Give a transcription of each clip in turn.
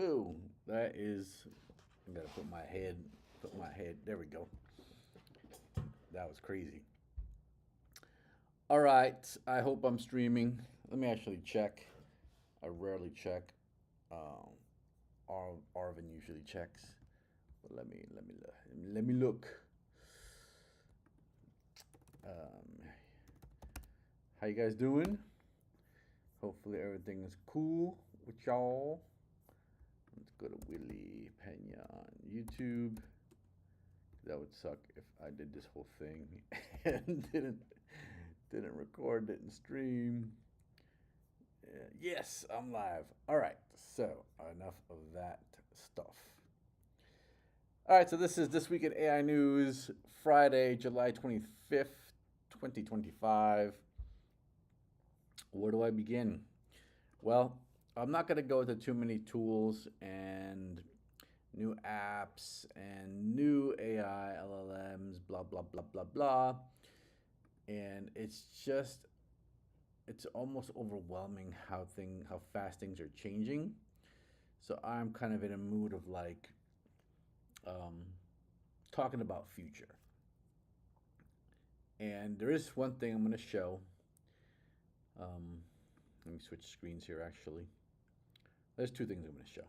Whoa, that is. I gotta put my head. There we go. That was crazy. All right. I hope I'm streaming. Let me actually check. I rarely check. Um, Arvin usually checks. But let me look. How you guys doing? Hopefully everything is cool with y'all. Let's go to Willie Peña on YouTube. That would suck if I did this whole thing and didn't record, didn't stream. Yes, I'm live. All right, so enough of that stuff. All right, so this is This Week in AI News, Friday, July 25th, 2025. Where do I begin? Well, I'm not going to go into too many tools and new apps and new AI, LLMs, blah, blah, blah, blah, blah. And it's almost overwhelming how fast things are changing. So I'm kind of in a mood of like talking about future. And there is one thing I'm going to show. Let me switch screens here, actually. There's two things I'm going to show.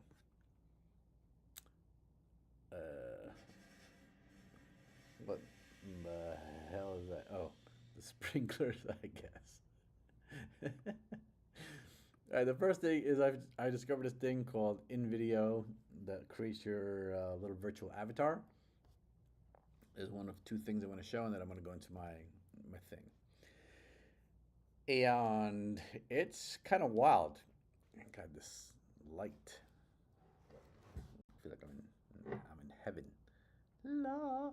What the hell is that? Oh, the sprinklers, I guess. All right, the first thing is I discovered this thing called Invideo that creates your little virtual avatar. Is one of two things I want to show, and then I'm going to go into my thing. And it's kind of wild. I got this light. I feel like I'm in heaven. La.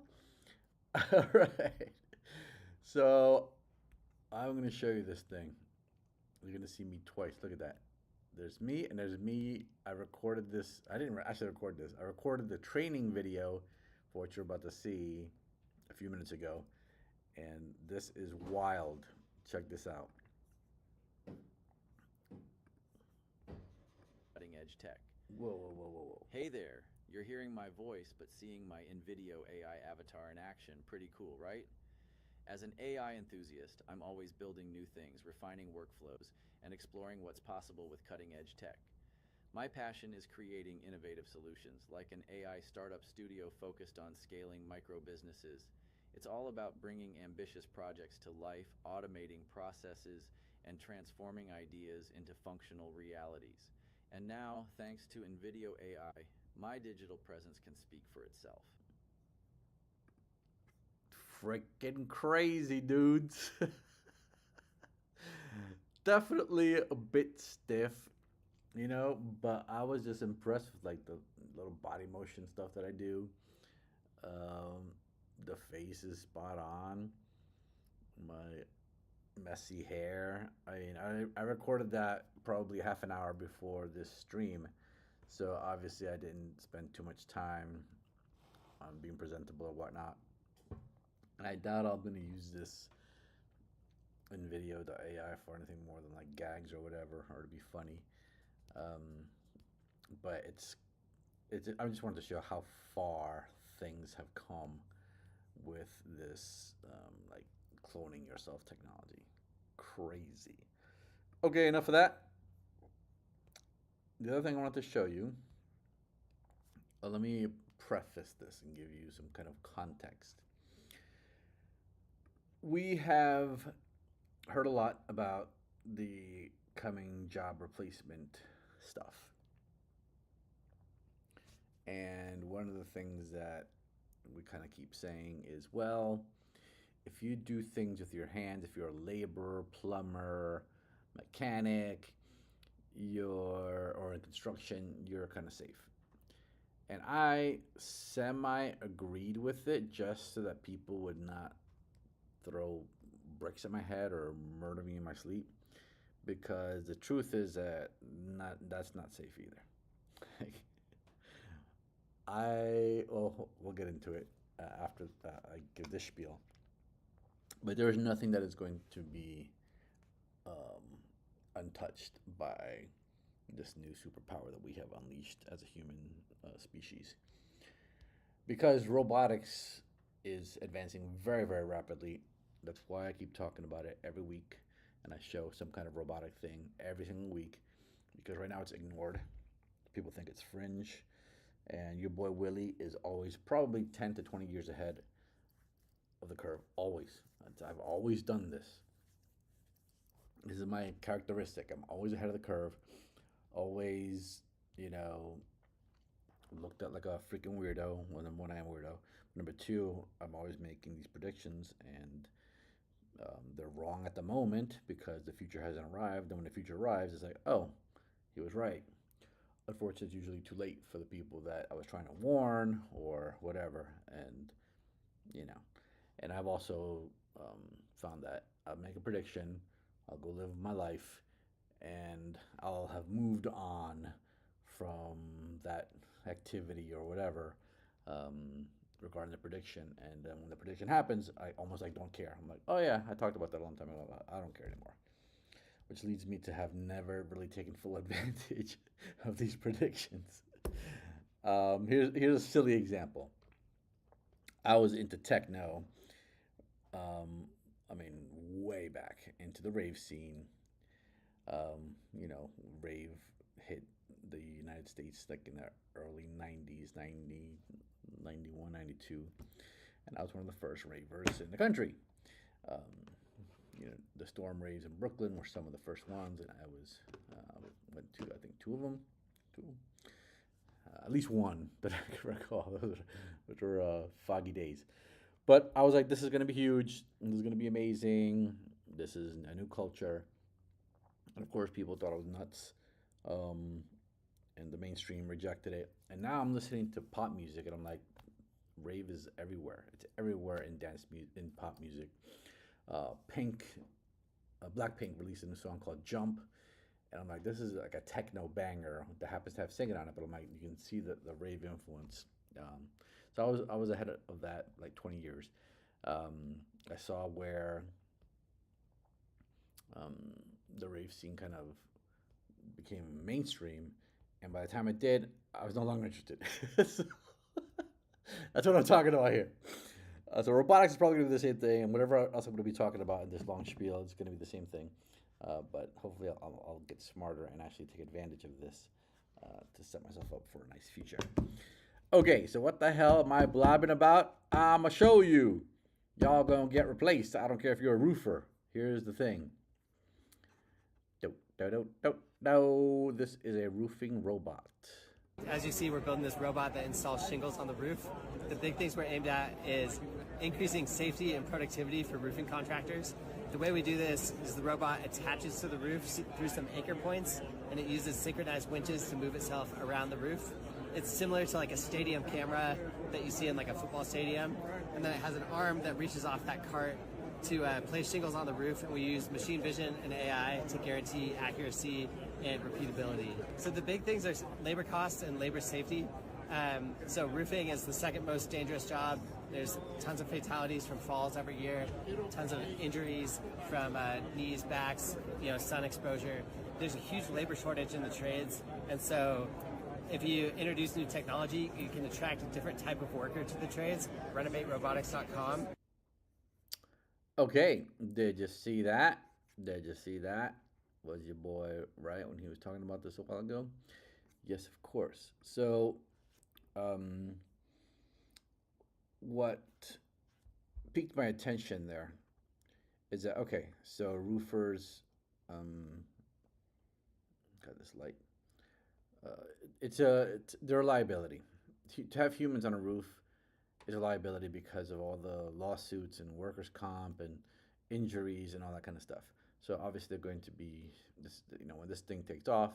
All right. So I'm going to show you this thing. You're going to see me twice. Look at that. There's me and there's me. I recorded this. I didn't actually record this. I recorded the training video for what you're about to see a few minutes ago. And this is wild. Check this out. Cutting edge tech. Whoa, whoa, whoa, whoa, whoa. Hey there. You're hearing my voice, but seeing my Invideo AI avatar in action. Pretty cool, right? As an AI enthusiast, I'm always building new things, refining workflows, and exploring what's possible with cutting-edge tech. My passion is creating innovative solutions, like an AI startup studio focused on scaling micro businesses. It's all about bringing ambitious projects to life, automating processes, and transforming ideas into functional realities. And now, thanks to Invideo AI, my digital presence can speak for itself. Freaking crazy, dudes. Definitely a bit stiff, but I was just impressed with like the little body motion stuff that I do. The face is spot on. My messy hair. I recorded that probably half an hour before this stream. So obviously I didn't spend too much time on being presentable or whatnot. And I doubt I'm going to use this Invideo AI for anything more than like gags or whatever, or to be funny. But I just wanted to show how far things have come with this like cloning yourself technology. Crazy. Okay, enough of that. The other thing I wanted to show you, let me preface this and give you some kind of context. We have heard a lot about the coming job replacement stuff. And one of the things that we kind of keep saying is, well, if you do things with your hands, if you're a laborer, plumber, mechanic, or in construction, you're kind of safe. And I semi-agreed with it just so that people would not throw bricks at my head or murder me in my sleep, because the truth is that that's not safe either. We'll get into it after I give this spiel. But there is nothing that is going to be untouched by this new superpower that we have unleashed as a human species. Because robotics is advancing very, very rapidly. That's why I keep talking about it every week, and I show some kind of robotic thing every single week. Because right now it's ignored. People think it's fringe, and your boy Willie is always probably 10 to 20 years ahead of the curve. Always. I've always done this. This is my characteristic. I'm always ahead of the curve. Always, you know, looked at like a freaking weirdo. Well, number one, I am a weirdo. Number two, I'm always making these predictions, and they're wrong at the moment because the future hasn't arrived. And when the future arrives, it's like, oh, he was right. Unfortunately, it's usually too late for the people that I was trying to warn or whatever. And, you know, and I've also found that I'll make a prediction, I'll go live my life, and I'll have moved on from that activity or whatever regarding the prediction. And when the prediction happens, I almost like don't care. I'm like, oh yeah, I talked about that a long time ago. I don't care anymore. Which leads me to have never really taken full advantage of these predictions. Here's a silly example. I was into techno. I mean, way back into the rave scene. You know, rave hit the United States like in the early 90s, 90, 91, 92. And I was one of the first ravers in the country. Um, you know, the storm raves in Brooklyn were some of the first ones, and I went to I think two of them, two, at least one that I can recall. Which were foggy days. But I was like, this is going to be huge. This is going to be amazing. This is a new culture. And of course, people thought I was nuts. Um, and the mainstream rejected it. And now I'm listening to pop music, and I'm like, rave is everywhere. It's everywhere in in pop music. Pink, Blackpink released a new song called Jump. And I'm like, this is like a techno banger that happens to have singing on it. But I'm like, you can see the rave influence. So I was ahead of that like 20 years. I saw where um, the rave scene kind of became mainstream, and by the time it did, I was no longer interested. So, that's what I'm talking about here. So robotics is probably going to be the same thing, and whatever else I'm going to be talking about in this long spiel, it's going to be the same thing. But hopefully, I'll get smarter and actually take advantage of this to set myself up for a nice future. Okay, so what the hell am I blabbing about? I'ma show you. Y'all gonna get replaced. I don't care if you're a roofer. Here's the thing. No, this is a roofing robot. As you see, we're building this robot that installs shingles on the roof. The big things we're aimed at is increasing safety and productivity for roofing contractors. The way we do this is the robot attaches to the roof through some anchor points, and it uses synchronized winches to move itself around the roof. It's similar to like a stadium camera that you see in like a football stadium, and then it has an arm that reaches off that cart to place shingles on the roof, and we use machine vision and AI to guarantee accuracy and repeatability. So the big things are labor costs and labor safety. So roofing is the second most dangerous job. There's tons of fatalities from falls every year, tons of injuries from knees, backs, sun exposure. There's a huge labor shortage in the trades, and so if you introduce new technology, you can attract a different type of worker to the trades. RenovateRobotics.com. Okay, did you see that? Did you see that? Was your boy right when he was talking about this a while ago? Yes, of course. So, what piqued my attention there is that, okay, so roofers, got this light. They're a liability. To have humans on a roof is a liability because of all the lawsuits and workers' comp and injuries and all that kind of stuff. So obviously they're going to be this. When this thing takes off,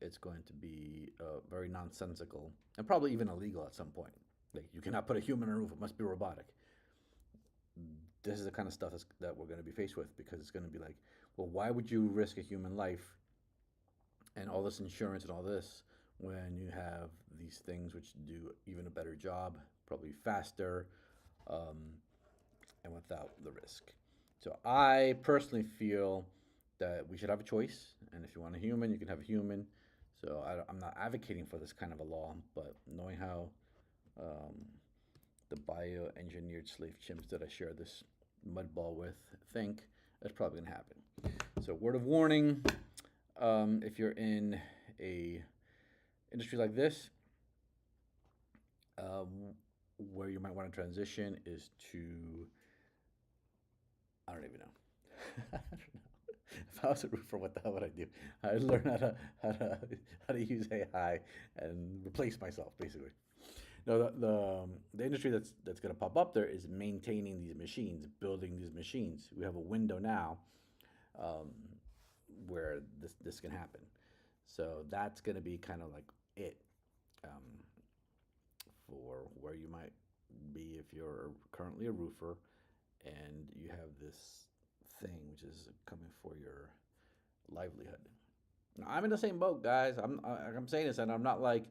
it's going to be very nonsensical and probably even illegal at some point. Like you cannot put a human on a roof; it must be robotic. This is the kind of stuff that we're going to be faced with because it's going to be like, well, why would you risk a human life and all this insurance and all this when you have these things which do even a better job, probably faster, and without the risk? So I personally feel that we should have a choice, and if you want a human, you can have a human. So I'm not advocating for this kind of a law, but knowing how um, the bioengineered slave chimps that I share this mud ball with think, that's probably going to happen. So word of warning, if you're in a industry like this, where you might want to transition is to, I don't even know. I don't know. If I was a roofer, what the hell would I do? I'd learn how to use AI and replace myself, basically. No, the industry that's going to pop up there is maintaining these machines, building these machines. We have a window now um, where this can happen. So that's going to be kind of like it um, for where you might be if you're currently a roofer and you have this thing which is coming for your livelihood. Now, I'm in the same boat, guys. I'm saying this, and I'm not like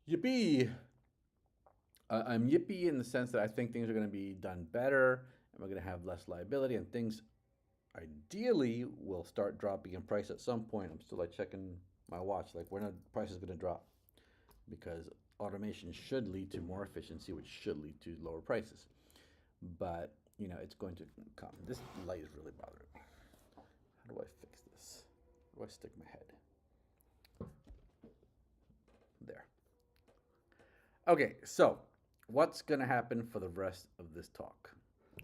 yippee. I'm yippee in the sense that I think things are going to be done better, and we're going to have less liability, and things ideally will start dropping in price at some point. I'm still like checking my watch, like when are the prices going to drop? Because automation should lead to more efficiency, which should lead to lower prices. But you know, it's going to come. This light is really bothering me. How do I fix this? Where do I stick my head? There. Okay, so what's going to happen for the rest of this talk?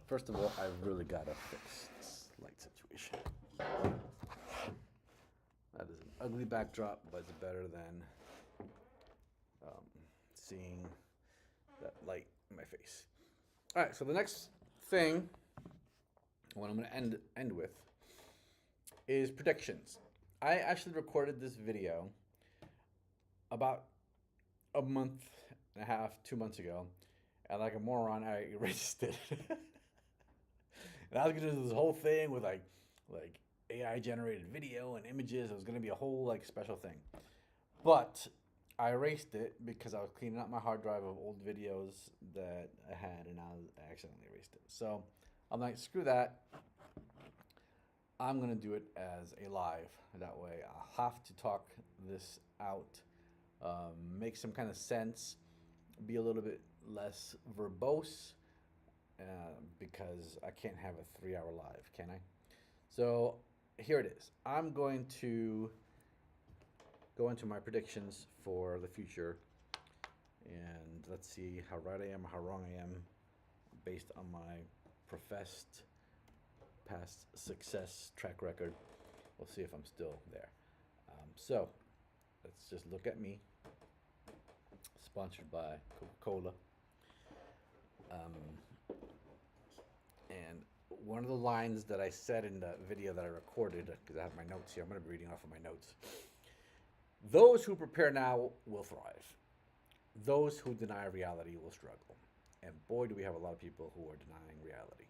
First of all, I've really got to fix this light situation. That is an ugly backdrop, but it's better than seeing that light in my face. All right, so the next thing, what I'm going to end with, is predictions. I actually recorded this video about a month and a half, 2 months ago, and like a moron, I erased it. And I was gonna do this whole thing with like AI generated video and images. It was gonna be a whole like special thing, but I erased it because I was cleaning up my hard drive of old videos that I had, and I accidentally erased it. So I'm like, screw that. I'm gonna do it as a live. That way, I'll have to talk this out, make some kind of sense, be a little bit less verbose, because I can't have a 3-hour live, can I? So here it is. I'm going to go into my predictions for the future, and let's see how right I am, how wrong I am, based on my professed past success track record. We'll see if I'm still there. So let's just look at me. Sponsored by Coca-Cola. And one of the lines that I said in the video that I recorded, because I have my notes here, I'm going to be reading off of my notes. Those who prepare now will thrive. Those who deny reality will struggle. And boy, do we have a lot of people who are denying reality.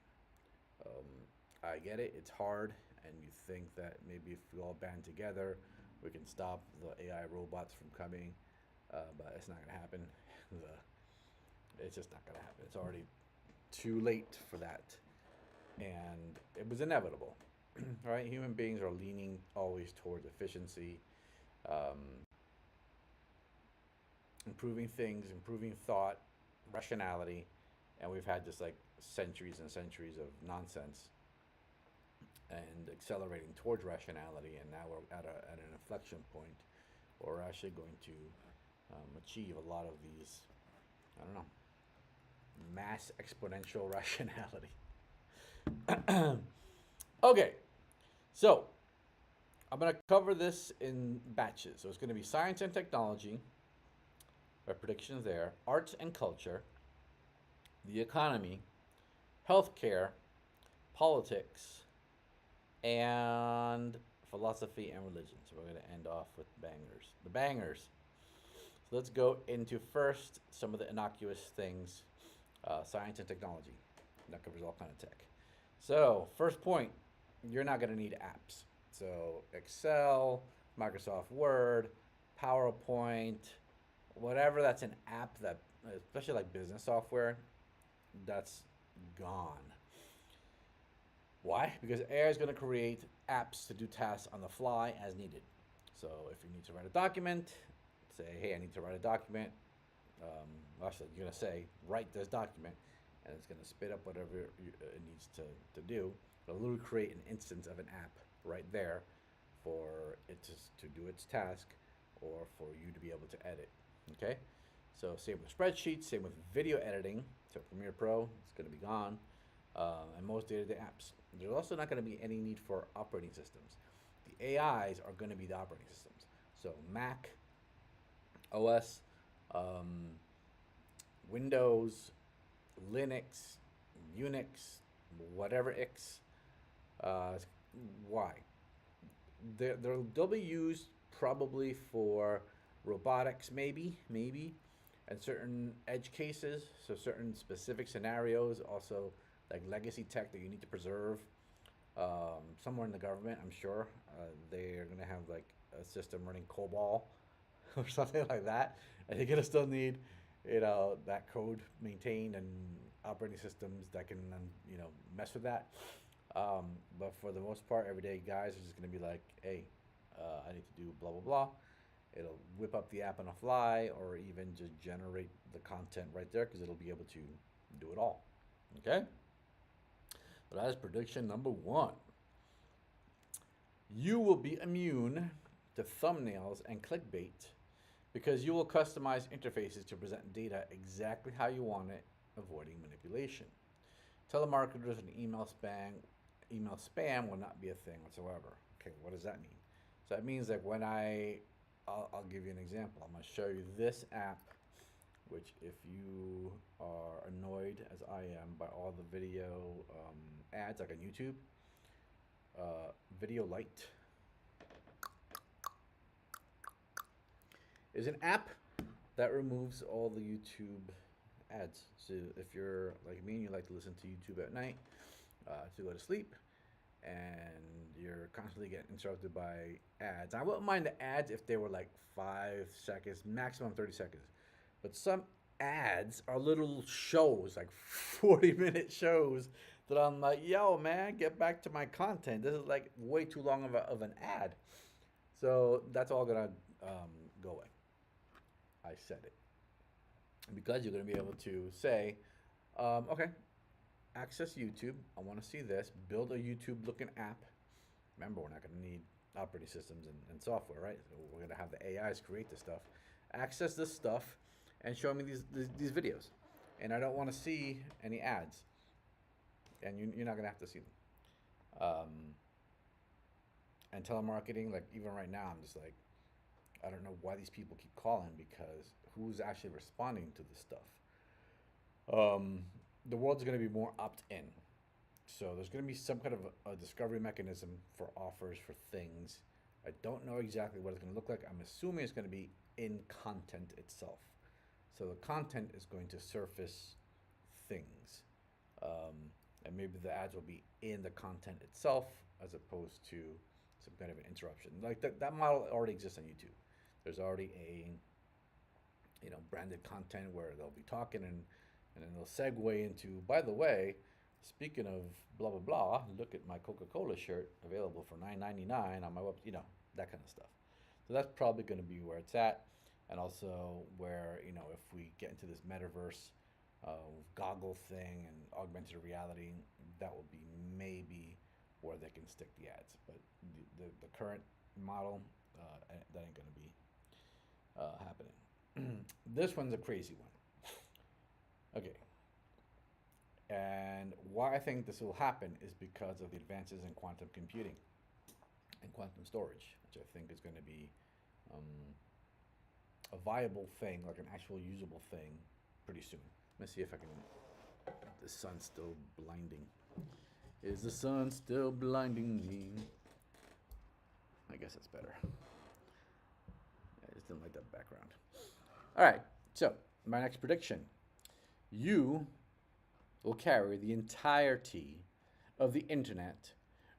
I get it, it's hard, and you think that maybe if we all band together, we can stop the AI robots from coming, but it's not going to happen. It's just not going to happen. It's already too late for that. And it was inevitable, right? Human beings are leaning always towards efficiency, improving things, improving thought, rationality, and we've had just like centuries and centuries of nonsense and accelerating towards rationality, and now we're at an inflection point where we're actually going to achieve a lot of these, I don't know, mass exponential rationality. Okay, so I'm going to cover this in batches. So it's going to be science and technology, our predictions there, arts and culture, the economy, healthcare, politics, and philosophy and religion. So we're going to end off with bangers. The bangers. So let's go into first some of the innocuous things, science and technology. That covers all kind of tech. So first point, you're not going to need apps. So Excel, Microsoft Word, PowerPoint, whatever that's an app, that especially like business software, that's gone. Why? Because AI is going to create apps to do tasks on the fly as needed. So if you need to write a document, say, hey, I need to write a document. Actually, you're going to say, write this document, and it's going to spit up whatever it needs to do. It'll literally create an instance of an app right there for it to do its task or for you to be able to edit. Okay? So same with spreadsheets, same with video editing. So Premiere Pro, it's going to be gone. And most day-to-day apps. There's also not going to be any need for operating systems. The AIs are going to be the operating systems. So Mac, OS, Windows, Linux, Unix, whatever X. Why? They'll be used probably for robotics, maybe, and certain edge cases. So certain specific scenarios, also like legacy tech that you need to preserve. Somewhere in the government, I'm sure, they're gonna have like a system running COBOL or something like that, and you're gonna still need, that code maintained and operating systems that can, mess with that. But for the most part, everyday guys are just gonna be like, hey, I need to do blah blah blah. It'll whip up the app on the fly, or even just generate the content right there because it'll be able to do it all. Okay. So that is prediction number 1. You will be immune to thumbnails and clickbait because you will customize interfaces to present data exactly how you want it, avoiding manipulation. Telemarketers and email spam will not be a thing whatsoever. Okay, what does that mean? So that means that when I'll give you an example. I'm going to show you this app, which if you are annoyed as I am by all the video ads like on YouTube, Video Lite is an app that removes all the YouTube ads. So if you're like me and you like to listen to YouTube at night to go to sleep, and you're constantly getting interrupted by ads. I wouldn't mind the ads if they were like 5 seconds, maximum 30 seconds. But some ads are little shows, like 40-minute shows, that I'm like, yo, man, get back to my content. This is like way too long of an ad. So that's all gonna go away. I said it. Because you're gonna be able to say, okay, access YouTube. I want to see this. Build a YouTube looking app. Remember, we're not going to need operating systems and software, right? So we're going to have the AIs create this stuff. Access this stuff and show me these videos. And I don't want to see any ads. And you're not going to have to see them. And telemarketing, like even right now, I'm just like, I don't know why these people keep calling, because who's actually responding to this stuff? The world's going to be more opt-in. So there's going to be some kind of a discovery mechanism for offers for things. I don't know exactly what it's going to look like. I'm assuming it's going to be in content itself. So the content is going to surface things. And maybe the ads will be in the content itself as opposed to some kind of an interruption. Like that model already exists on YouTube. There's already a branded content where they'll be talking and then they'll segue into, by the way, speaking of blah blah blah, look at my Coca-Cola shirt available for $9.99 on my website, that kind of stuff. So that's probably going to be where it's at, and also where if we get into this metaverse goggle thing and augmented reality, that will be maybe where they can stick the ads. But the current model, that ain't going to be happening. This one's a crazy one. Okay. And why I think this will happen is because of the advances in quantum computing and quantum storage, which I think is going to be a viable thing, like an actual usable thing, pretty soon. Let me see if I can. The sun's still blinding. Is the sun still blinding me? I guess that's better. I just didn't like that background. All right, so my next prediction. You will carry the entirety of the internet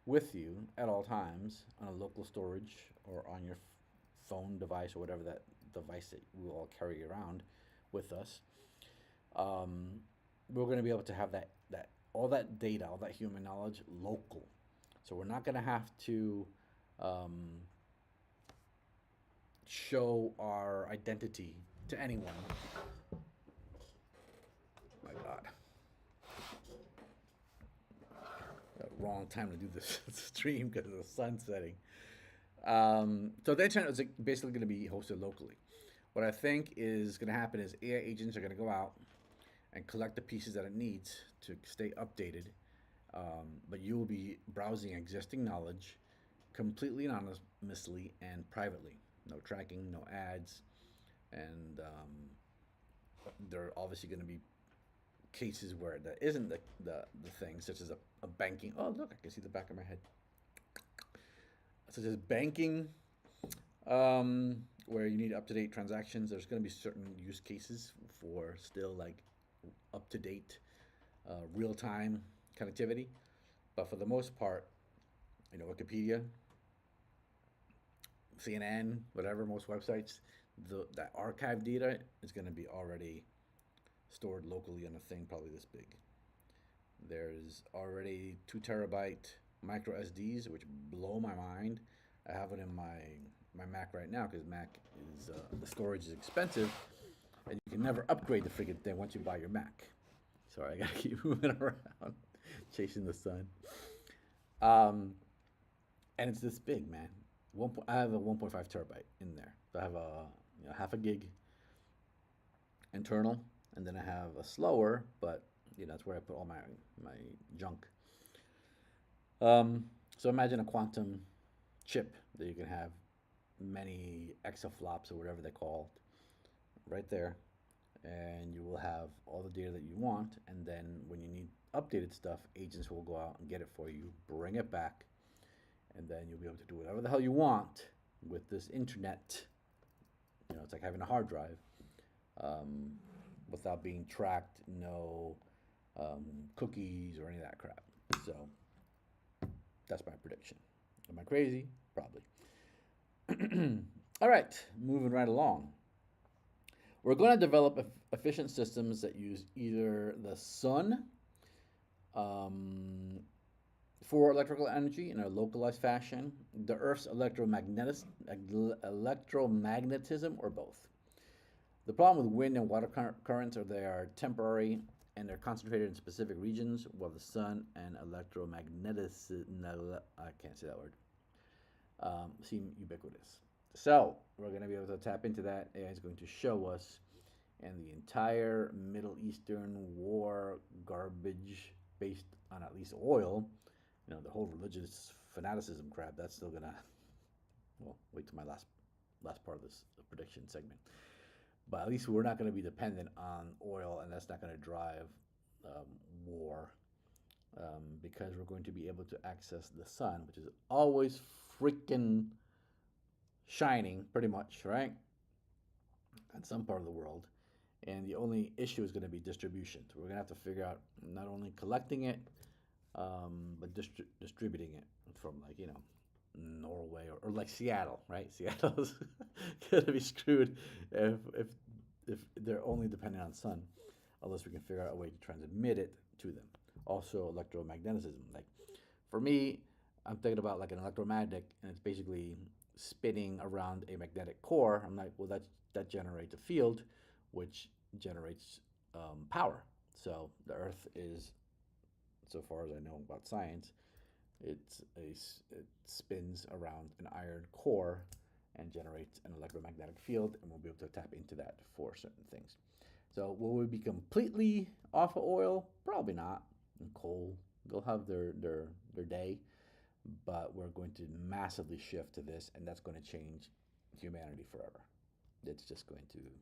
with you at all times on a local storage or on your phone device or whatever that device that we will all carry around with us. We're going to be able to have that all that data, all that human knowledge local. So we're not going to have to show our identity to anyone. My God. Wrong time to do this stream because of the sun setting. So the internet is basically going to be hosted locally. What I think is going to happen is AI agents are going to go out and collect the pieces that it needs to stay updated. But you will be browsing existing knowledge completely anonymously and privately. No tracking, no ads. And there are obviously going to be cases where that isn't the thing, such as a banking. Oh, look, I can see the back of my head. Such as banking, where you need up-to-date transactions. There's going to be certain use cases for still like up-to-date, real-time connectivity. But for the most part, Wikipedia, CNN, whatever, most websites, that archive data is going to be already stored locally on a thing probably this big. There's already 2 terabyte micro SDs, which blow my mind. I have it in my Mac right now because Mac is the storage is expensive, and you can never upgrade the friggin' thing once you buy your Mac. Sorry, I gotta keep moving around, chasing the sun. And it's this big, man. I have a 1.5 terabyte in there. So I have a half a gig internal, and then I have a slower, but that's where I put all my junk. So imagine a quantum chip that you can have many exaflops or whatever they're called right there, and you will have all the data that you want. And then when you need updated stuff, agents will go out and get it for you, bring it back, and then you'll be able to do whatever the hell you want with this internet. It's like having a hard drive without being tracked, no cookies or any of that crap. So that's my prediction. Am I crazy? Probably. All right, moving right along. We're going to develop efficient systems that use either the sun for electrical energy in a localized fashion, the Earth's electromagnetism, or both. The problem with wind and water currents are they are temporary and they're concentrated in specific regions, while the sun and electromagnetism, I can't say that word, seem ubiquitous. So we're going to be able to tap into that. AI is going to show us, and the entire Middle Eastern war garbage based on at least oil, the whole religious fanaticism crap, that's still going to, well, wait till my last part of this prediction segment. But at least we're not going to be dependent on oil, and that's not going to drive war, because we're going to be able to access the sun, which is always freaking shining, pretty much, right? In some part of the world. And the only issue is going to be distribution. So we're going to have to figure out not only collecting it, but distributing it from, like, Norway or like Seattle, right? Seattle's going to be screwed if they're only dependent on sun, unless we can figure out a way to transmit it to them. Also, electromagnetism. Like, for me, I'm thinking about like an electromagnet, and it's basically spinning around a magnetic core. I'm like, well, that generates a field, which generates power. So the Earth is, so far as I know about science, it spins around an iron core and generates an electromagnetic field, and we'll be able to tap into that for certain things. So will we be completely off of oil? Probably not. And coal, they'll have their day, but we're going to massively shift to this, and that's going to change humanity forever. It's just going to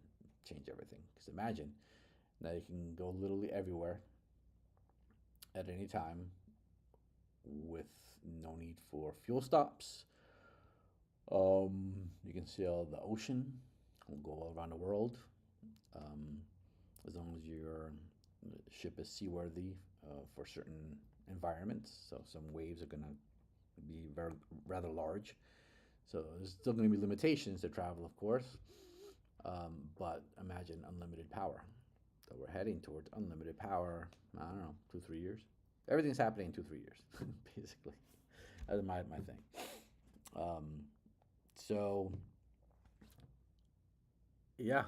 change everything. Because imagine now you can go literally everywhere at any time with no need for fuel stops. You can sail the ocean, go all around the world, as long as your ship is seaworthy for certain environments. So some waves are going to be rather large. So there's still going to be limitations to travel, of course, but imagine unlimited power. So we're heading towards unlimited power, I don't know, 2-3 years. Everything's happening in 2-3 years, basically. That's my thing. So yeah,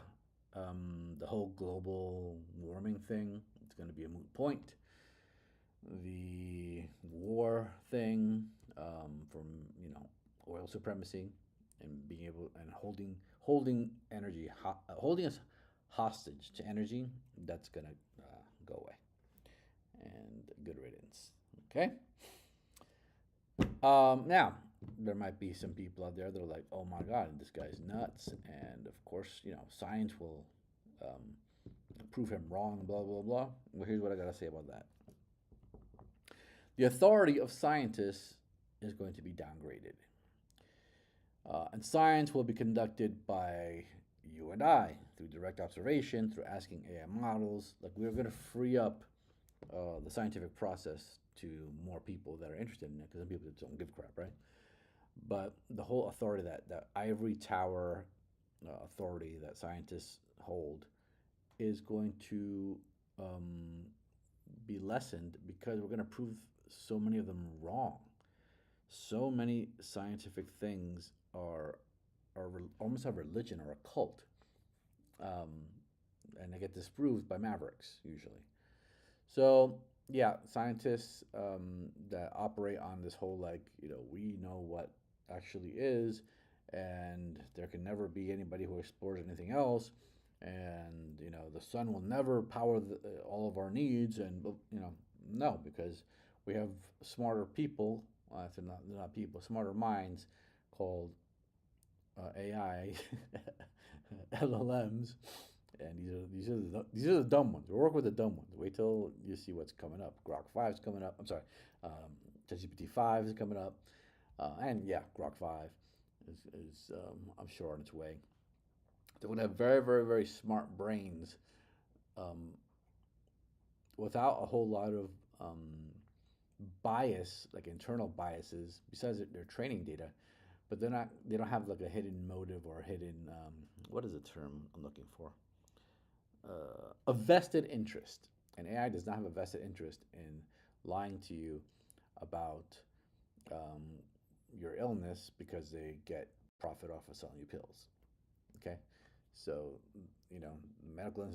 the whole global warming thing, it's going to be a moot point. The war thing, from oil supremacy and being able and holding energy holding us hostage to energy, that's gonna go away. And good riddance. Okay. Now there might be some people out there that are like, "Oh my God, this guy's nuts," and of course, science will um, prove him wrong. Blah blah blah. Well, here's what I gotta say about that. The authority of scientists is going to be downgraded. And science will be conducted by you and I through direct observation, through asking AI models. Like, we're going to free up the scientific process to more people that are interested in it, because some people just don't give a crap, right? But the whole authority, that ivory tower authority that scientists hold, is going to um, be lessened, because we're going to prove so many of them wrong. So many scientific things are almost a religion or a cult, um, and they get disproved by mavericks usually. So yeah, scientists that operate on this whole, like, we know what actually is, and there can never be anybody who explores anything else, and the sun will never power all of our needs, and no, because we have smarter people, they're not people, smarter minds, called AI, LLMs, and these are the dumb ones. We work with the dumb ones. Wait till you see what's coming up. Grok 5 is coming up. I'm sorry, ChatGPT 5 is coming up, and yeah, Grok 5 is I'm sure on its way. They're going to have very, very, very smart brains, um, without a whole lot of bias, like internal biases, besides their training data. But they don't have like a hidden motive or a hidden what is the term I'm looking for? A vested interest. And AI does not have a vested interest in lying to you about um, your illness because they get profit off of selling you pills. Okay, so the medical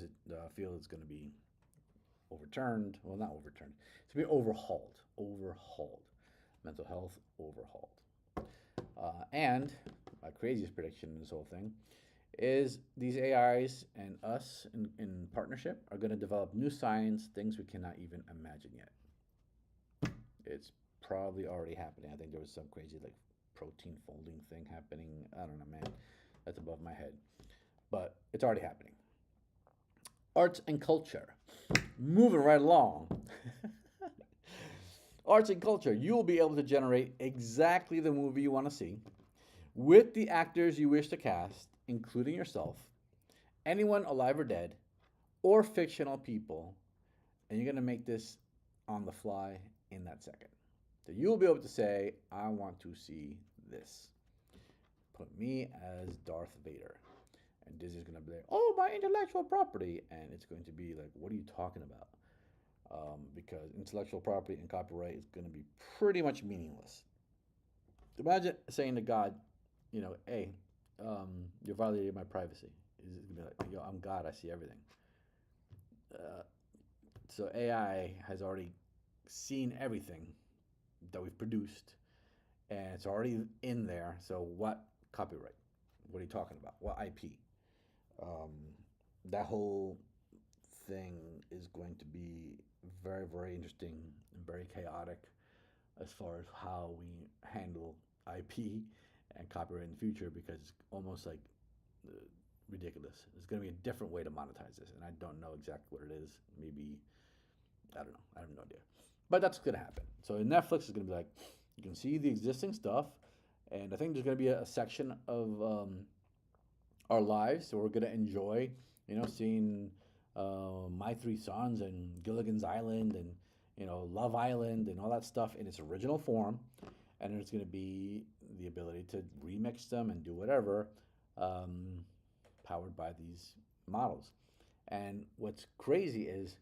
field is going to be overturned. Well, not overturned. It's going to be overhauled. Overhauled. Mental health overhauled. And my craziest prediction in this whole thing is these AIs and us in partnership are going to develop new science, things we cannot even imagine yet. It's probably already happening. I think there was some crazy, like, protein folding thing happening. I don't know, man. That's above my head. But it's already happening. Arts and culture. Moving right along. Arts and culture. You will be able to generate exactly the movie you want to see with the actors you wish to cast, including yourself, anyone alive or dead, or fictional people, and you're going to make this on the fly in that second. So you'll be able to say, I want to see this. Put me as Darth Vader. And Disney's going to be like, oh, my intellectual property. And it's going to be like, what are you talking about? Because intellectual property and copyright is going to be pretty much meaningless. Imagine saying to God, hey, you're violating my privacy. Is it gonna be like, yo, I'm God, I see everything. So AI has already seen everything that we've produced, and it's already in there. So what copyright? What are you talking about? What IP? Um, that whole thing is going to be very, very interesting and very chaotic as far as how we handle IP and copyright in the future, because it's almost like uh, ridiculous. There's going to be a different way to monetize this, and I don't know exactly what it is. Maybe, I don't know. I have no idea. But that's going to happen. So Netflix is going to be like, you can see the existing stuff, and I think there's going to be a section of our lives, so we're going to enjoy, seeing My Three Sons and Gilligan's Island and Love Island and all that stuff in its original form, and there's going to be the ability to remix them and do whatever, powered by these models. And what's crazy is,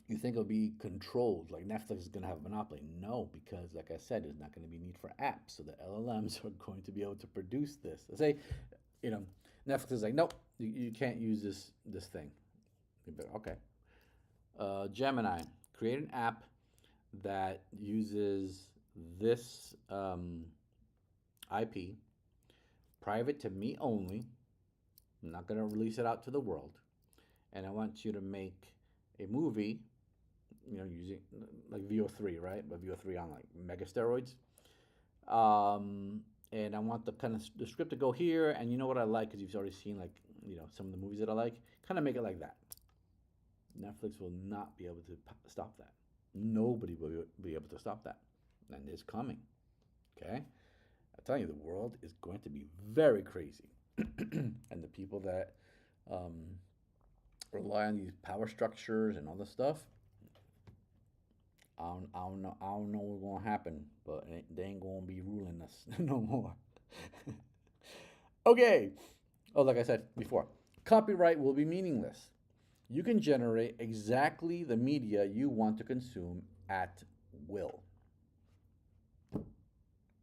you think it'll be controlled, like Netflix is going to have a monopoly. No, because like I said, there's not going to be need for apps, so the LLMs are going to be able to produce this. Let's say, you know, Netflix is like, nope, you can't use this thing. Okay. Gemini, create an app that uses this IP, private to me only. I'm not going to release it out to the world. And I want you to make a movie, using like VO3, right? But VO3 on like mega steroids. And I want the script to go here. And you know what I like, because you've already seen like, some of the movies that I like. Kind of make it like that. Netflix will not be able to stop that. Nobody will be able to stop that. And it's coming. Okay? I tell you, the world is going to be very crazy. And the people that rely on these power structures and all this stuff, I don't know what's going to happen, but they ain't going to be ruling us no more. Okay. Oh, like I said before, copyright will be meaningless. You can generate exactly the media you want to consume at will.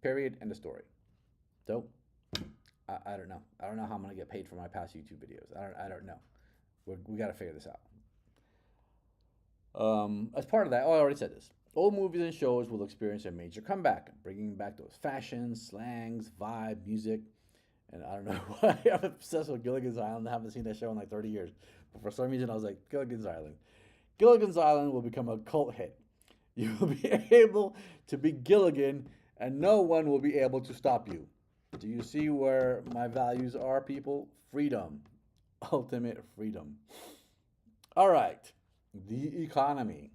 Period. End of story. So, I don't know. I don't know how I'm going to get paid for my past YouTube videos. I don't know. We got to figure this out. As part of that, I already said this. Old movies and shows will experience a major comeback, bringing back those fashions, slangs, vibe, music. And I don't know why I'm obsessed with Gilligan's Island. I haven't seen that show in like 30 years. But for some reason, I was like, Gilligan's Island. Gilligan's Island will become a cult hit. You will be able to be Gilligan, and no one will be able to stop you. Do you see where my values are, people? Freedom. Ultimate freedom. All right. The economy.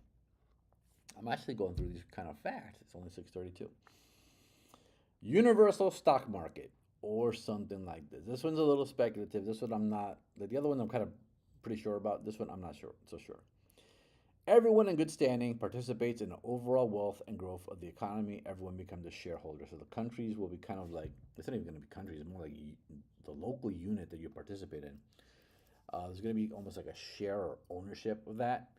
I'm actually going through these kind of fast. It's only 6:32. Universal stock market or something like this. This one's a little speculative. This one I'm not. The other one I'm kind of pretty sure about. This one I'm not so sure. Everyone in good standing participates in the overall wealth and growth of the economy. Everyone becomes a shareholder. So the countries will be kind of like, it's not even going to be countries, it's more like the local unit that you participate in. There's going to be almost like a share or ownership of that,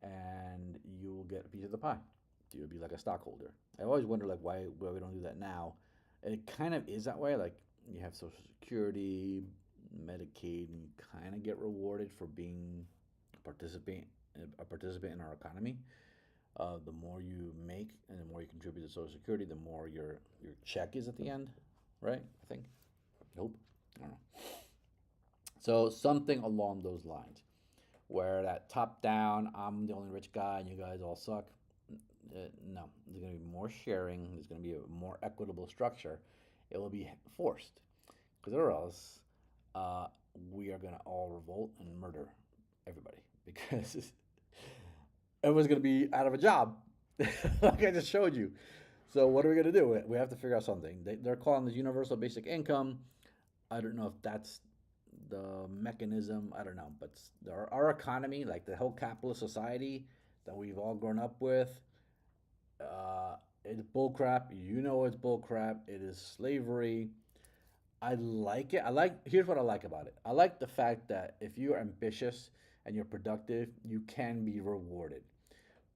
and you'll get a piece of the pie. You'll be like a stockholder. I always wonder like why we don't do that now. And it kind of is that way. Like you have Social Security, Medicaid, and you kind of get rewarded for being a participant in our economy. The more you make and the more you contribute to Social Security, the more your check is at the end, right? I think. I hope. I don't know. So something along those lines, where that top down, I'm the only rich guy and you guys all suck. No, there's going to be more sharing. There's going to be a more equitable structure. It will be forced, because or else we are going to all revolt and murder everybody, because everyone's going to be out of a job, like I just showed you. So what are we going to do? We have to figure out something. They're calling this universal basic income. I don't know if that's the mechanism. I don't know, but our economy, like the whole capitalist society that we've all grown up with, it's bullcrap. You know it's bullcrap. It is slavery. I like it. Here's what I like about it. I like the fact that if you're ambitious and you're productive, you can be rewarded.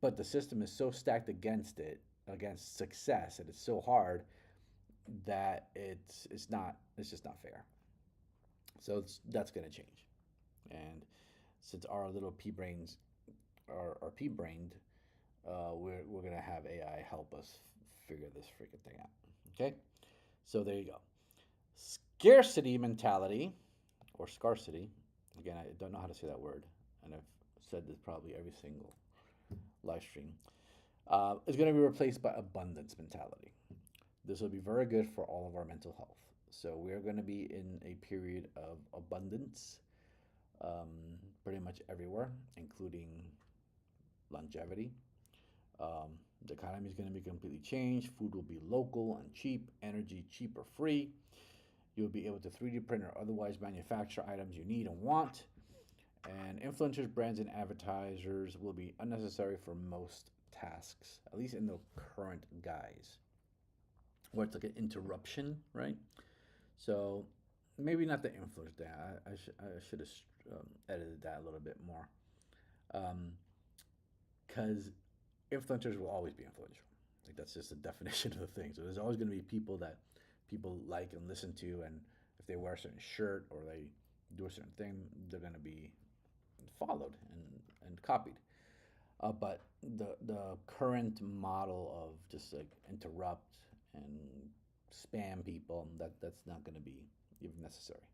But the system is so stacked against success, and it's so hard that it's just not fair. So that's going to change. And since our little pea brains are pea brained, we're going to have AI help us figure this freaking thing out. Okay? So there you go. Scarcity mentality, or scarcity. Again, I don't know how to say that word, and I've said this probably every single live stream. Is going to be replaced by abundance mentality. This will be very good for all of our mental health. So we're going to be in a period of abundance, pretty much everywhere, including longevity. The economy is going to be completely changed. Food will be local and cheap, energy cheap or free. You'll be able to 3D print or otherwise manufacture items you need and want. And influencers, brands, and advertisers will be unnecessary for most tasks, at least in the current guise, where it's like an interruption, right? So maybe not the influence thing. I should have edited that a little bit more, because influencers will always be influential. Like that's just the definition of the thing. So there's always going to be people that people like and listen to, and if they wear a certain shirt or they do a certain thing, they're going to be followed and copied. But the current model of just like interrupt and spam people, that's not going to be even necessary,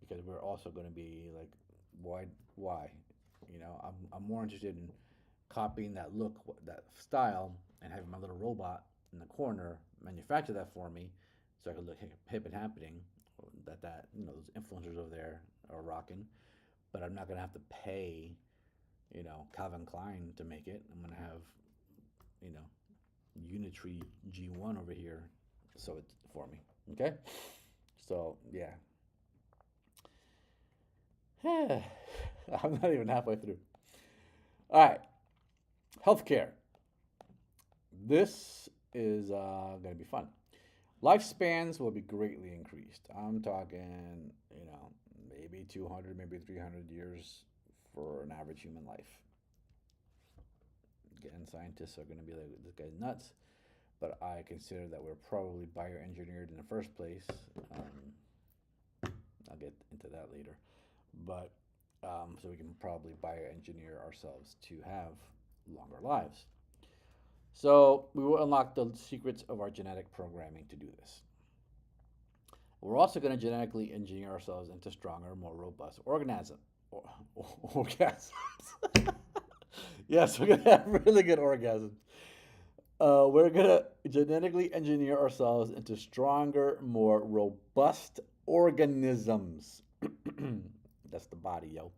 because we're also going to be like, why? You know, I'm more interested in copying that look, that style, and having my little robot in the corner manufacture that for me, so I can look hip and happening. That you know, those influencers over there are rocking, but I'm not gonna have to pay, you know, Calvin Klein to make it. I'm gonna have, you know, Unitree G1 over here, so it's for me. Okay, so yeah, I'm not even halfway through. All right, healthcare. This is going to be fun. Lifespans will be greatly increased. I'm talking, you know, maybe 200, maybe 300 years for an average human life. Again, scientists are going to be like, this guy's nuts, but I consider that we're probably bioengineered in the first place. I'll get into that later. But so we can probably bioengineer ourselves to have longer lives. So we will unlock the secrets of our genetic programming to do this. We're also going to genetically engineer ourselves into stronger, more robust organisms. Yes, we're going to have really good orgasms. We're going to genetically engineer ourselves into stronger, more robust organisms. That's the body, yo.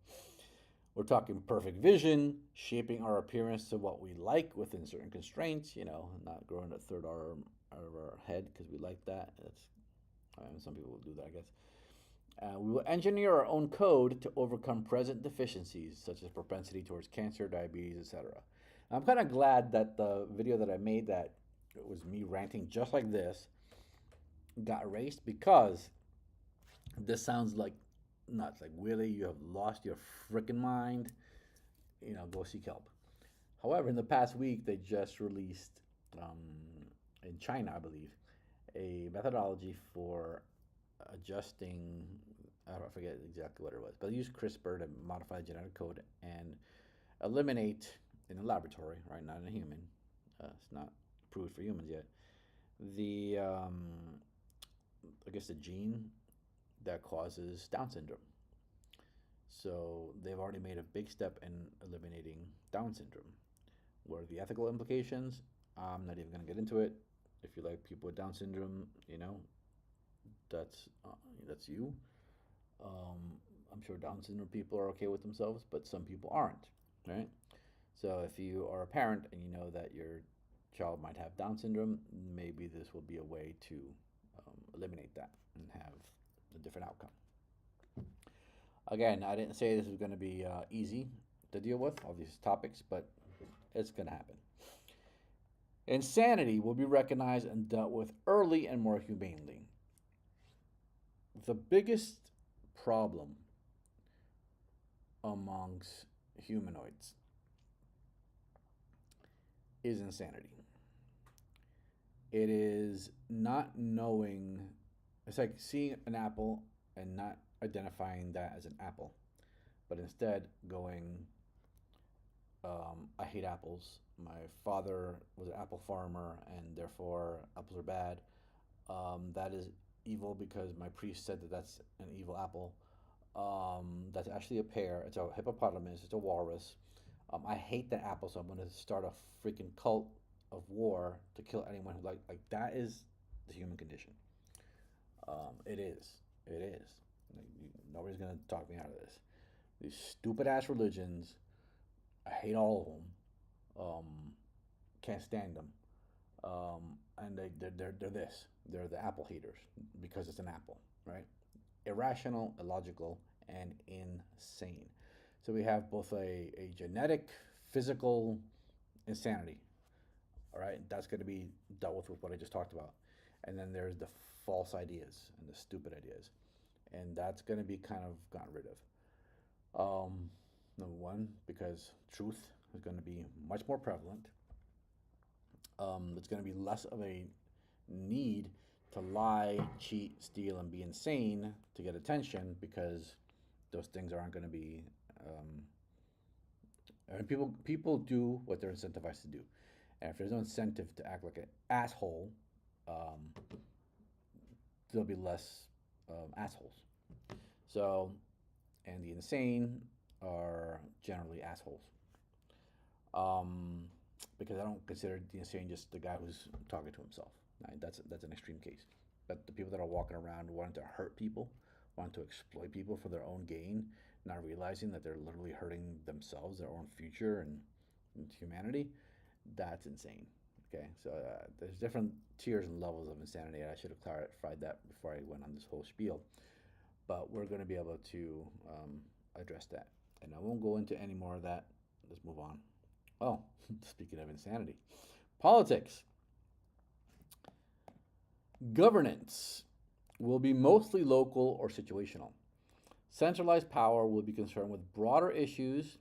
We're talking perfect vision, shaping our appearance to what we like within certain constraints, you know, not growing a third arm out of our head because we like that. Some people will do that, I guess. We will engineer our own code to overcome present deficiencies, such as propensity towards cancer, diabetes, etc. I'm kind of glad that the video that I made, that it was me ranting just like this, got erased, because this sounds like nuts. Like, Willie, you have lost your freaking mind. You know, go seek help. However, in the past week, they just released, in China, I believe, a methodology for adjusting. I forget exactly what it was, but they used CRISPR to modify genetic code and eliminate, in a laboratory, right, not in a human. It's not approved for humans yet. The I guess the gene that causes Down syndrome. So they've already made a big step in eliminating Down syndrome. What are the ethical implications? I'm not even going to get into it. If you like people with Down syndrome, you know, that's you. I'm sure Down syndrome people are okay with themselves, but some people aren't, right? So if you are a parent and you know that your child might have Down syndrome, maybe this will be a way to eliminate that and have a different outcome. Again, I didn't say this was going to be easy to deal with, all these topics, but it's going to happen. Insanity will be recognized and dealt with early and more humanely. The biggest problem amongst humanoids is insanity. It is not knowing. It's like seeing an apple and not identifying that as an apple, but instead going, I hate apples. My father was an apple farmer, and therefore apples are bad. That is evil because my priest said that that's an evil apple. That's actually a pear. It's a hippopotamus. It's a walrus. I hate that apple, so I'm going to start a freaking cult of war to kill anyone who like that is the human condition. It is. It is. Like, nobody's going to talk me out of this. These stupid ass religions, I hate all of them. Can't stand them. And they're this. They're the apple haters because it's an apple, right? Irrational, illogical, and insane. So we have both a genetic, physical insanity. All right, that's going to be dealt with what I just talked about. And then there's the false ideas and the stupid ideas, and that's going to be kind of gotten rid of. Number one, because truth is going to be much more prevalent. It's going to be less of a need to lie, cheat, steal, and be insane to get attention, because those things aren't going to be. And people do what they're incentivized to do, and if there's no incentive to act like an asshole, um, there'll be less assholes. So, and the insane are generally assholes. Um, because I don't consider the insane just the guy who's talking to himself. Right? That's an extreme case. But the people that are walking around wanting to hurt people, wanting to exploit people for their own gain, not realizing that they're literally hurting themselves, their own future, and humanity, that's insane. Okay, so there's different tiers and levels of insanity, and I should have clarified that before I went on this whole spiel. But we're going to be able to address that, and I won't go into any more of that. Let's move on. Oh, speaking of insanity, politics. Governance will be mostly local or situational. Centralized power will be concerned with broader issues,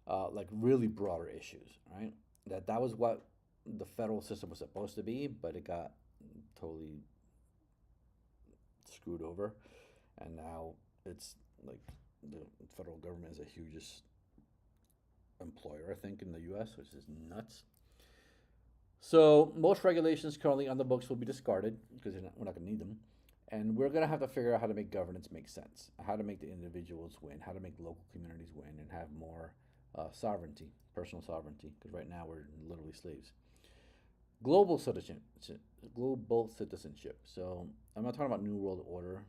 like really broader issues, right? That was what the federal system was supposed to be, but it got totally screwed over, and now it's like the federal government is the hugest employer, I think, in the U.S., which is nuts. So most regulations currently on the books will be discarded because we're not going to need them. And we're going to have to figure out how to make governance make sense, how to make the individuals win, how to make local communities win, and have more sovereignty, personal sovereignty, because right now we're literally slaves. Global citizenship. So I'm not talking about New World Order,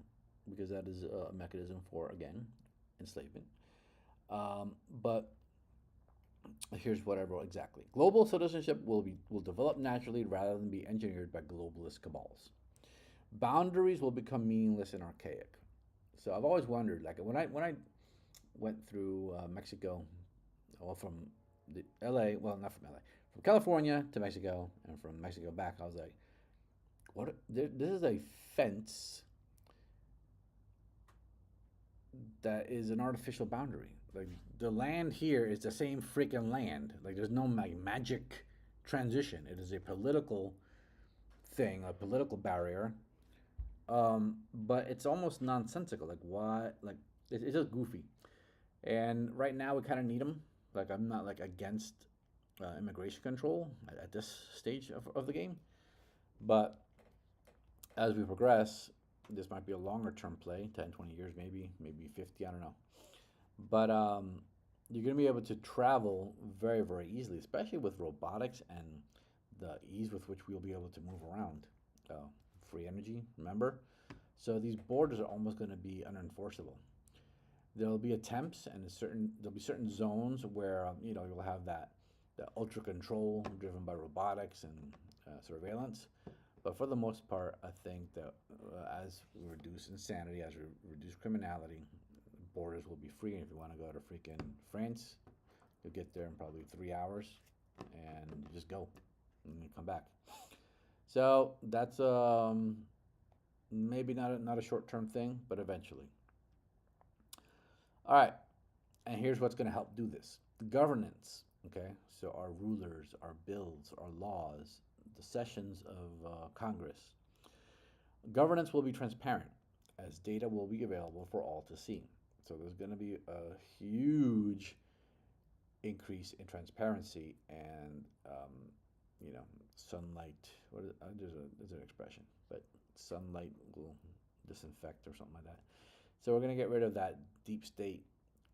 because that is a mechanism for, again, enslavement. But here's what I wrote exactly. Global citizenship will develop naturally rather than be engineered by globalist cabals. Boundaries will become meaningless and archaic. So I've always wondered, like when I went through Mexico, well, from the LA, well, not from LA, from California to Mexico, and from Mexico back, I was like, what? This is a fence that is an artificial boundary. Like the land here is the same freaking land. Like there's no magic transition. It is a political thing, a political barrier. But it's almost nonsensical. Like what? Like it's just goofy. And right now we kind of need them. Like I'm not like against immigration control at this stage of the game, but as we progress, this might be a longer term play, 10, 20 years, maybe 50, I don't know. But you're going to be able to travel very, very easily, especially with robotics and the ease with which we'll be able to move around. Free energy, remember? So these borders are almost going to be unenforceable. There'll be attempts, and there'll be certain zones where you'll have that ultra control driven by robotics and surveillance. But for the most part, I think that as we reduce insanity, as we reduce criminality, borders will be free. And if you want to go to freaking France, you'll get there in probably 3 hours, and you just go, and you come back. So that's maybe not a short-term thing, but eventually. All right, and here's what's going to help do this: the governance. Okay, so our rulers, our bills, our laws, the sessions of Congress. Governance will be transparent, as data will be available for all to see. So there's going to be a huge increase in transparency and sunlight. There's an expression, but sunlight will disinfect or something like that. So we're going to get rid of that deep state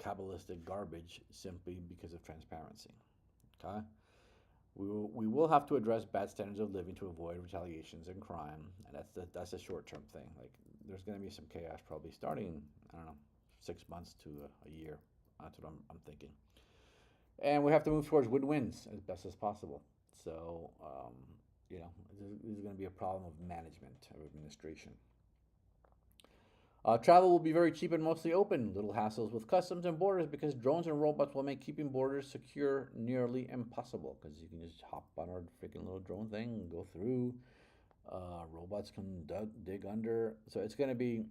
Kabbalistic garbage simply because of transparency. Okay? We will have to address bad standards of living to avoid retaliations and crime, and that's a short-term thing. Like there's going to be some chaos probably starting, I don't know, 6 months to a year. That's what I'm thinking. And we have to move towards win-wins as best as possible. So this is going to be a problem of management, of administration. Travel will be very cheap and mostly open. Little hassles with customs and borders because drones and robots will make keeping borders secure nearly impossible, because you can just hop on our freaking little drone thing and go through. Robots can dig under. So it's going to be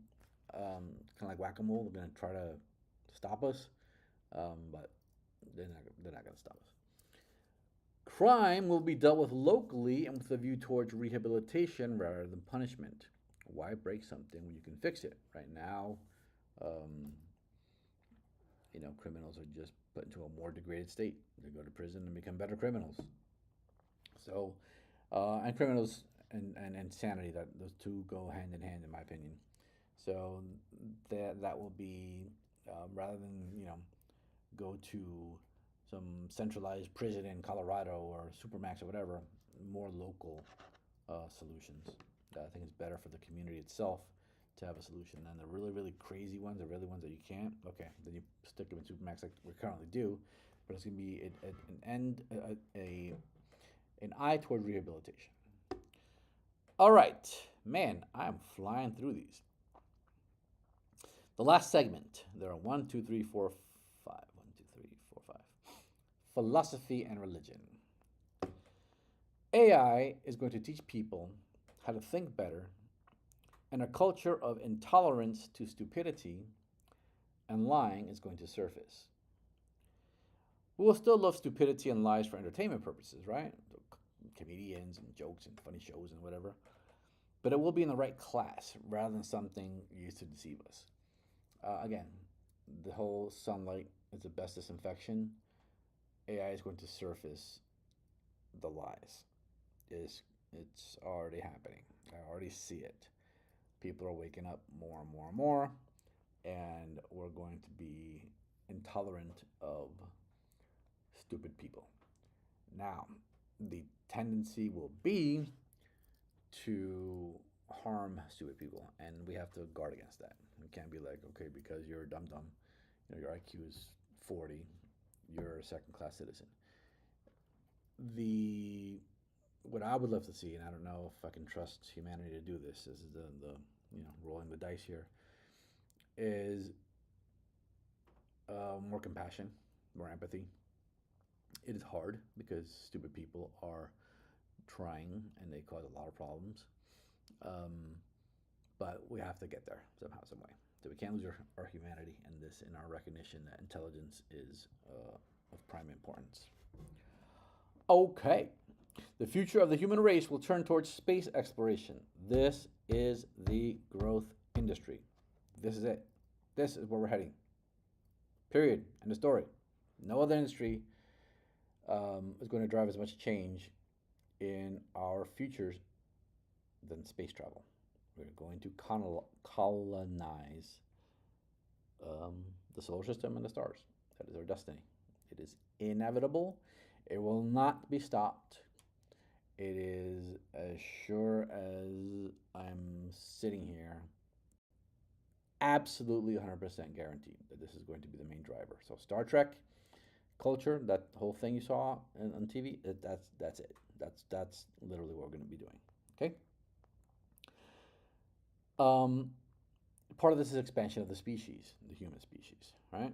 kind of like whack-a-mole. They're going to try to stop us, but they're not going to stop us. Crime will be dealt with locally and with a view towards rehabilitation rather than punishment. Why break something when you can fix it? Right now, criminals are just put into a more degraded state. They go to prison and become better criminals. So, and criminals and insanity, that those two go hand in hand, in my opinion. So that will be rather than go to some centralized prison in Colorado or Supermax or whatever, more local solutions. I think it's better for the community itself to have a solution than the really, really crazy ones, the really ones that you can't. Okay, then you stick them in Supermax like we currently do, but it's going to be an eye toward rehabilitation. All right, man, I'm flying through these. The last segment. There are 1, 2, 3, 4, 5. 1, 2, 3, 4, 5. Philosophy and religion. AI is going to teach people how to think better, and a culture of intolerance to stupidity and lying is going to surface. We will still love stupidity and lies for entertainment purposes, right? Comedians and jokes and funny shows and whatever. But it will be in the right class rather than something used to deceive us. Again, the whole sunlight is the best disinfection. AI is going to surface the lies. It's already happening. I already see it. People are waking up more and more and more, and we're going to be intolerant of stupid people. Now, the tendency will be to harm stupid people, and we have to guard against that. We can't be like, okay, because you're a dum-dum, your IQ is 40, you're a second-class citizen. What I would love to see, and I don't know if I can trust humanity to do this, is the rolling the dice here, is more compassion, more empathy. It is hard because stupid people are trying and they cause a lot of problems. But we have to get there somehow, some way. So we can't lose our humanity in our recognition that intelligence is of prime importance. Okay. The future of the human race will turn towards space exploration. This is the growth industry. This is it. This is where we're heading. Period. End of story. No other industry is going to drive as much change in our futures than space travel. We're going to colonize the solar system and the stars. That is our destiny. It is inevitable. It will not be stopped. It is as sure as I'm sitting here, absolutely 100% guaranteed that this is going to be the main driver. So Star Trek culture, that whole thing you saw on TV, that's it. That's literally what we're going to be doing. Okay. Part of this is expansion of the species, the human species, right?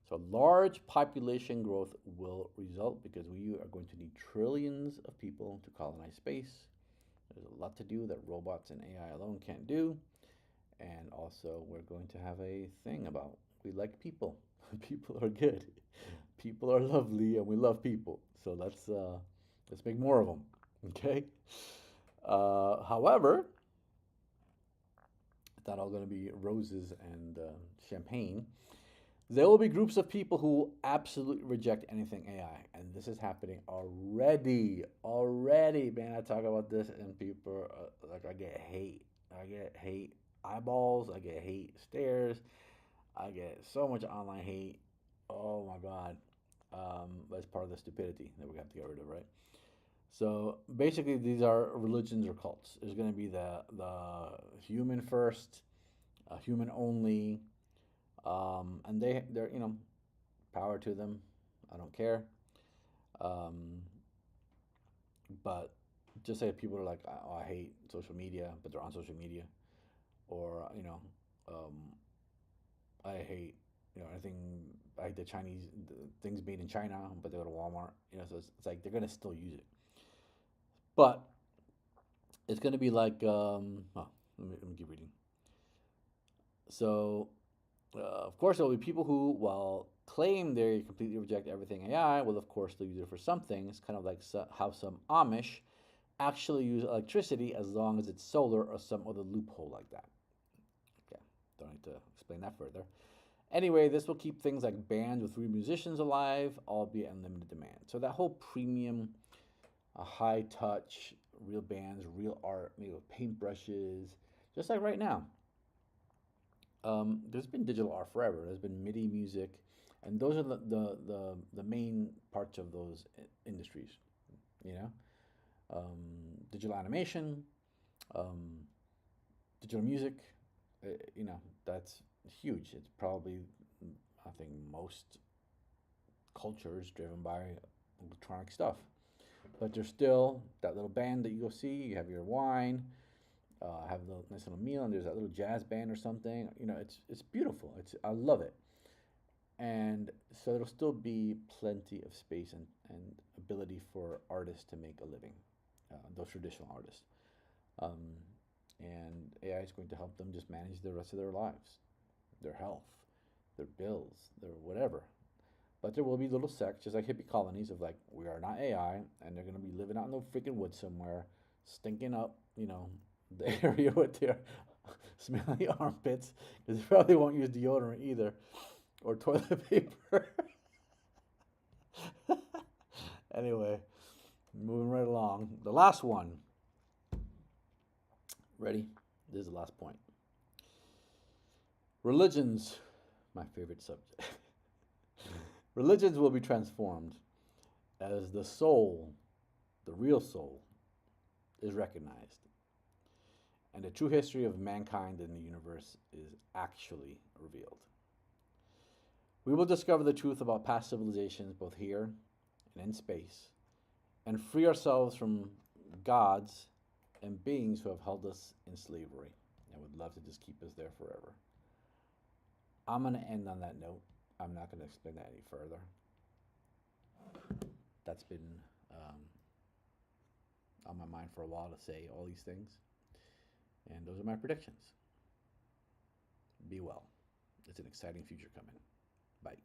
So large population growth will result because we are going to need trillions of people to colonize space. There's a lot to do that robots and AI alone can't do. And also we're going to have a thing about we like people. People are good. People are lovely and we love people. So let's make more of them. Okay? However, it's not all going to be roses and champagne. There will be groups of people who absolutely reject anything AI, and this is happening already. Already, man. I talk about this, and people are, like, I get hate eyeballs. I get hate stares. I get so much online hate. Oh my god. But it's part of the stupidity that we have to get rid of, right? So basically, these are religions or cults. There's going to be the human first, human only, and they're power to them. I don't care. But just say people are like, oh, I hate social media, but they're on social media, or I hate anything. I hate the things made in China, but they go to Walmart. So it's like they're gonna still use it. But it's going to be like, let me keep reading. So, of course, there will be people who, while claim they completely reject everything AI, will, of course, still use it for something. It's kind of like how some Amish actually use electricity as long as it's solar or some other loophole like that. Okay, don't need to explain that further. Anyway, this will keep things like bands with real musicians alive, albeit unlimited demand. So that whole premium, high touch, real bands, real art, maybe with paintbrushes, just like right now. There's been digital art forever. There's been MIDI music, and those are the main parts of those industries. You know, digital animation, um, digital music. You know, that's huge. It's probably, I think, most cultures driven by electronic stuff. But there's still that little band that you go see. You have your wine, have a nice little meal, and there's that little jazz band or something. You know, it's beautiful. I love it. And so there'll still be plenty of space and ability for artists to make a living, those traditional artists. Um, and AI is going to help them just manage the rest of their lives, their health, their bills, their whatever. But there will be little sects, just like hippie colonies, of like, we are not AI, and they're going to be living out in the freaking woods somewhere, stinking up, you know, the area with their smelly armpits, because they probably won't use deodorant either, or toilet paper. Anyway, moving right along. The last one. Ready? This is the last point. Religions, my favorite subject. Religions will be transformed as the soul, the real soul, is recognized. And the true history of mankind and the universe is actually revealed. We will discover the truth about past civilizations, both here and in space, and free ourselves from gods and beings who have held us in slavery and would love to just keep us there forever. I'm going to end on that note. I'm not going to explain that any further. That's been on my mind for a while to say all these things. And those are my predictions. Be well. It's an exciting future coming. Bye.